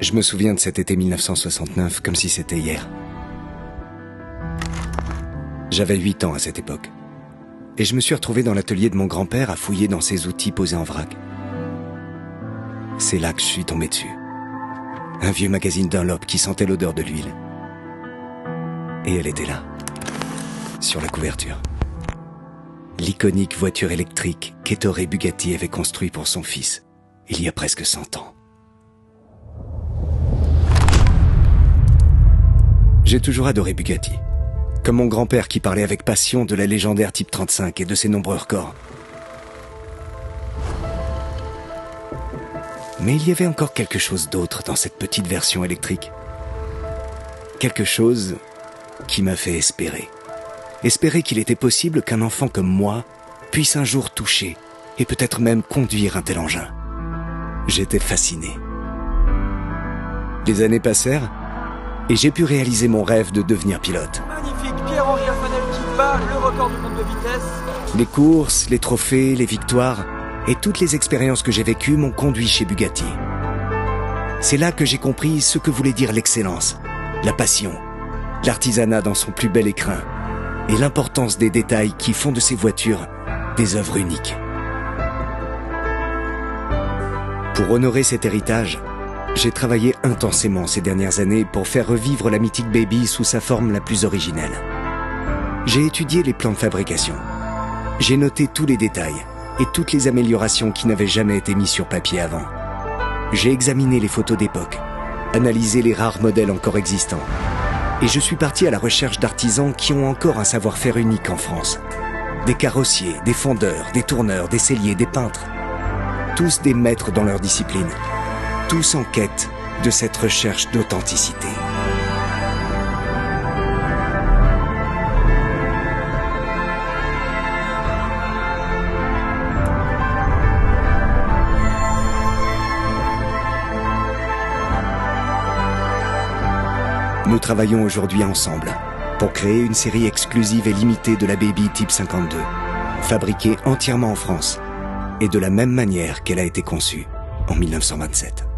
Je me souviens de cet été 1969 comme si c'était hier. J'avais 8 ans à cette époque. Et je me suis retrouvé dans l'atelier de mon grand-père à fouiller dans ses outils posés en vrac. C'est là que je suis tombé dessus. Un vieux magazine Dunlop qui sentait l'odeur de l'huile. Et elle était là, sur la couverture. L'iconique voiture électrique qu'Ettore Bugatti avait construit pour son fils, il y a presque 100 ans. J'ai toujours adoré Bugatti. Comme mon grand-père qui parlait avec passion de la légendaire Type 35 et de ses nombreux records. Mais il y avait encore quelque chose d'autre dans cette petite version électrique. Quelque chose qui m'a fait espérer. Espérer qu'il était possible qu'un enfant comme moi puisse un jour toucher et peut-être même conduire un tel engin. J'étais fasciné. Les années passèrent et j'ai pu réaliser mon rêve de devenir pilote. Magnifique, Pierre-Henri Affanel qui bat le record du monde de vitesse. Les courses, les trophées, les victoires et toutes les expériences que j'ai vécues m'ont conduit chez Bugatti. C'est là que j'ai compris ce que voulait dire l'excellence, la passion, l'artisanat dans son plus bel écrin et l'importance des détails qui font de ces voitures des œuvres uniques. Pour honorer cet héritage, j'ai travaillé intensément ces dernières années pour faire revivre la mythique Baby sous sa forme la plus originelle. J'ai étudié les plans de fabrication. J'ai noté tous les détails et toutes les améliorations qui n'avaient jamais été mis sur papier avant. J'ai examiné les photos d'époque, analysé les rares modèles encore existants. Et je suis parti à la recherche d'artisans qui ont encore un savoir-faire unique en France. Des carrossiers, des fondeurs, des tourneurs, des selliers, des peintres. Tous des maîtres dans leur discipline. Tous en quête de cette recherche d'authenticité. Nous travaillons aujourd'hui ensemble pour créer une série exclusive et limitée de la Baby Type 52, fabriquée entièrement en France et de la même manière qu'elle a été conçue en 1927.